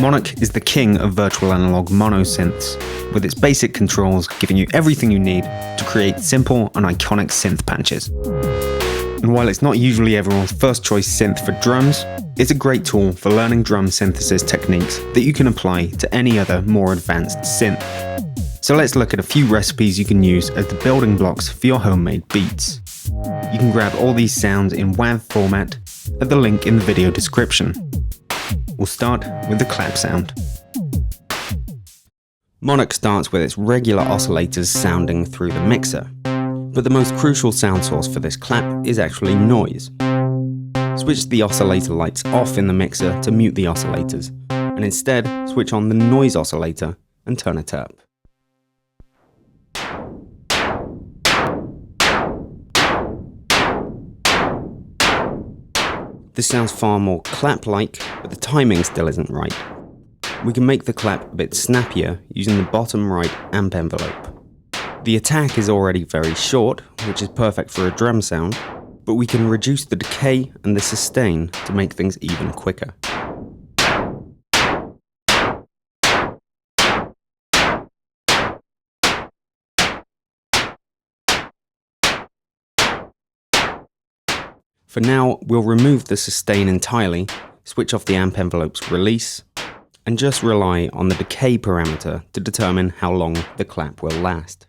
MONARK is the king of virtual analog monosynths, with its basic controls giving you everything you need to create simple and iconic synth patches. And while it's not usually everyone's first choice synth for drums, it's a great tool for learning drum synthesis techniques that you can apply to any other more advanced synth. So let's look at a few recipes you can use as the building blocks for your homemade beats. You can grab all these sounds in WAV format at the link in the video description. We'll start with the clap sound. MONARK starts with its regular oscillators sounding through the mixer, but the most crucial sound source for this clap is actually noise. Switch the oscillator lights off in the mixer to mute the oscillators, and instead switch on the noise oscillator and turn it up. This sounds far more clap-like, but the timing still isn't right. We can make the clap a bit snappier using the bottom right amp envelope. The attack is already very short, which is perfect for a drum sound, but we can reduce the decay and the sustain to make things even quicker. For now, we'll remove the sustain entirely, switch off the amp envelope's release, and just rely on the decay parameter to determine how long the clap will last.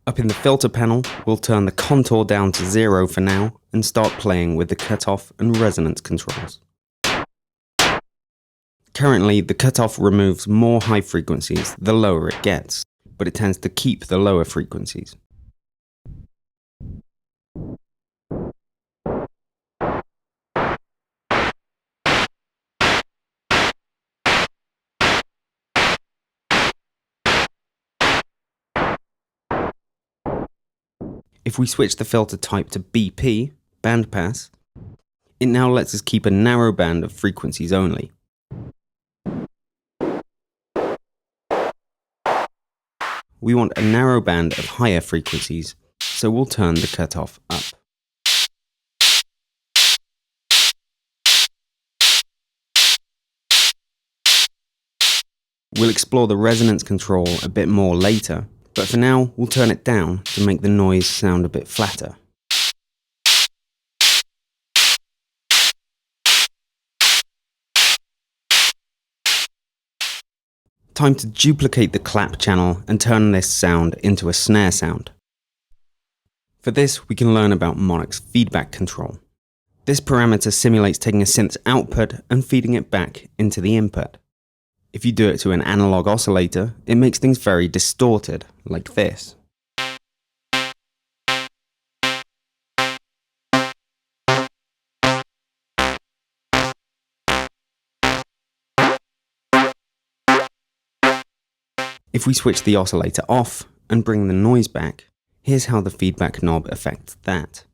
Up in the filter panel, we'll turn the contour down to 0 for now and start playing with the cutoff and resonance controls. Currently, the cutoff removes more high frequencies the lower it gets, but it tends to keep the lower frequencies. If we switch the filter type to BP, bandpass, it now lets us keep a narrow band of frequencies only. We want a narrow band of higher frequencies, so we'll turn the cutoff up. We'll explore the resonance control a bit more later, but for now we'll turn it down to make the noise sound a bit flatter. Time to duplicate the clap channel and turn this sound into a snare sound. For this, we can learn about MONARK's feedback control. This parameter simulates taking a synth's output and feeding it back into the input. If you do it to an analog oscillator, it makes things very distorted, like this. If we switch the oscillator off and bring the noise back, here's how the feedback knob affects that.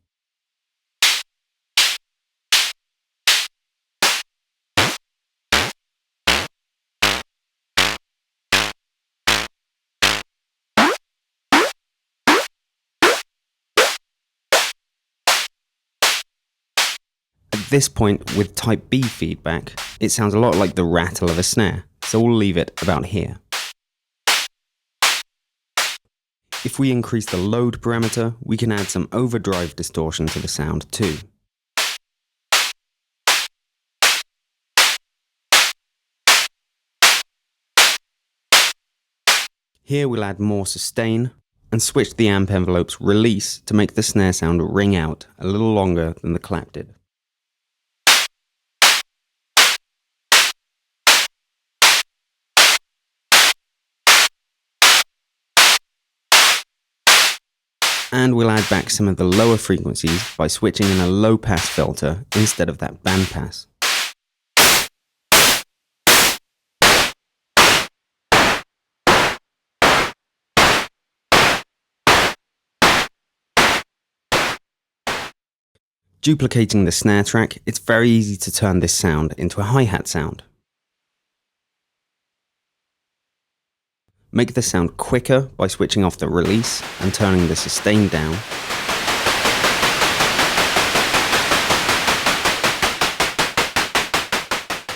At this point, with type B feedback, it sounds a lot like the rattle of a snare, so we'll leave it about here. If we increase the load parameter, we can add some overdrive distortion to the sound too. Here we'll add more sustain and switch the amp envelope's release to make the snare sound ring out a little longer than the clap did. And we'll add back some of the lower frequencies by switching in a low-pass filter instead of that bandpass. Duplicating the snare track, it's very easy to turn this sound into a hi-hat sound. Make the sound quicker by switching off the release and turning the sustain down.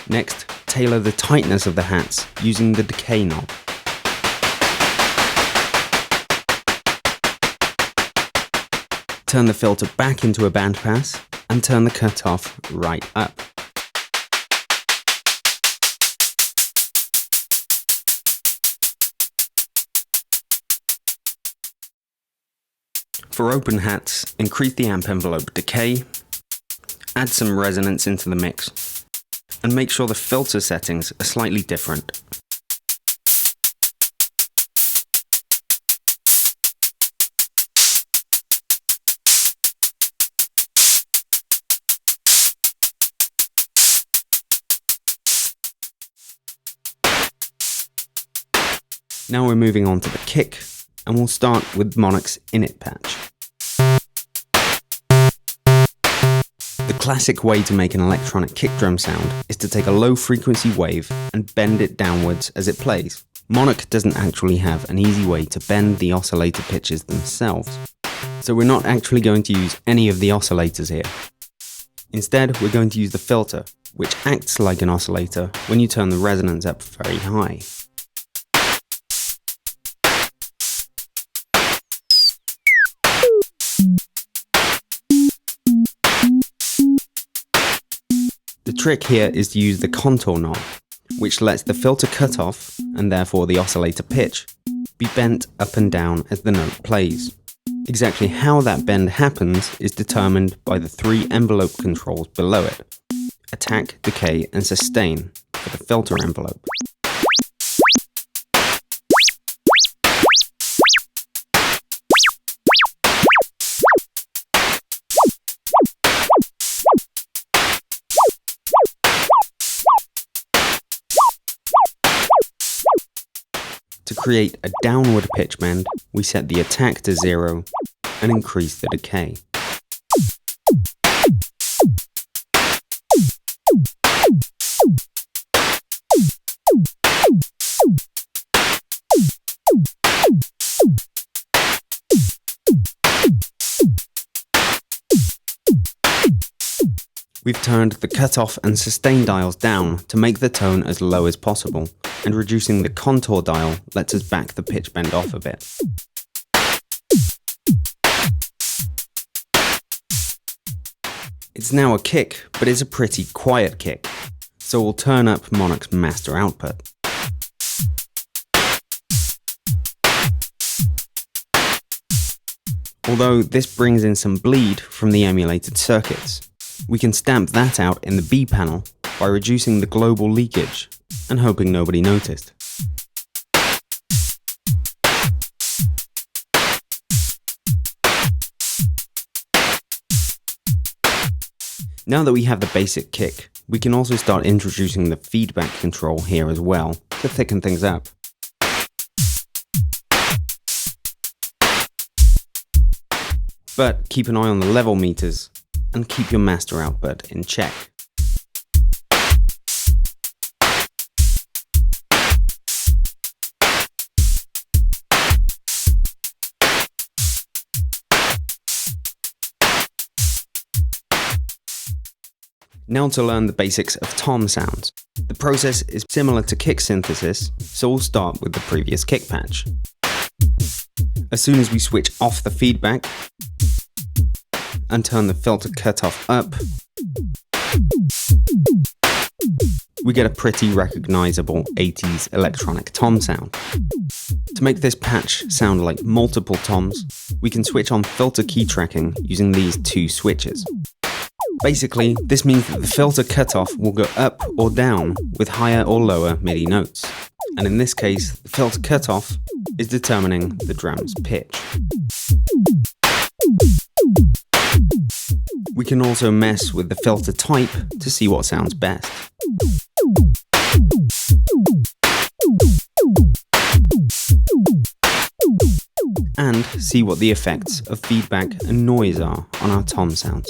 Next, tailor the tightness of the hats using the decay knob. Turn the filter back into a bandpass and turn the cutoff right up. For open hats, increase the amp envelope decay, add some resonance into the mix, and make sure the filter settings are slightly different. Now we're moving on to the kick, and we'll start with MONARK's init patch. The classic way to make an electronic kick drum sound is to take a low frequency wave and bend it downwards as it plays. MONARK doesn't actually have an easy way to bend the oscillator pitches themselves, so we're not actually going to use any of the oscillators here. Instead, we're going to use the filter, which acts like an oscillator when you turn the resonance up very high. The trick here is to use the contour knob, which lets the filter cutoff, and therefore the oscillator pitch, be bent up and down as the note plays. Exactly how that bend happens is determined by the 3 envelope controls below it: attack, decay, and sustain for the filter envelope. To create a downward pitch bend, we set the attack to 0 and increase the decay. We've turned the cutoff and sustain dials down to make the tone as low as possible, and reducing the contour dial lets us back the pitch bend off a bit. It's now a kick, but it's a pretty quiet kick, so we'll turn up MONARK's master output. Although this brings in some bleed from the emulated circuits, we can stamp that out in the B panel by reducing the global leakage and hoping nobody noticed. Now that we have the basic kick, we can also start introducing the feedback control here as well to thicken things up. But keep an eye on the level meters and keep your master output in check. Now to learn the basics of tom sounds. The process is similar to kick synthesis, so we'll start with the previous kick patch. As soon as we switch off the feedback and turn the filter cutoff up, we get a pretty recognizable 80s electronic tom sound. To make this patch sound like multiple toms, we can switch on filter key tracking using these 2 switches. Basically, this means that the filter cutoff will go up or down with higher or lower MIDI notes, and in this case, the filter cutoff is determining the drum's pitch. We can also mess with the filter type to see what sounds best. And see what the effects of feedback and noise are on our tom sounds.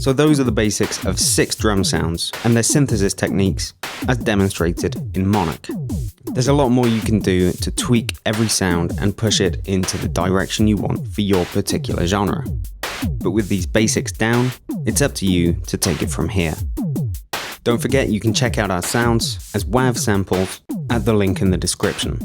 So those are the basics of 6 drum sounds and their synthesis techniques as demonstrated in MONARK. There's a lot more you can do to tweak every sound and push it into the direction you want for your particular genre. But with these basics down, it's up to you to take it from here. Don't forget you can check out our sounds as WAV samples at the link in the description.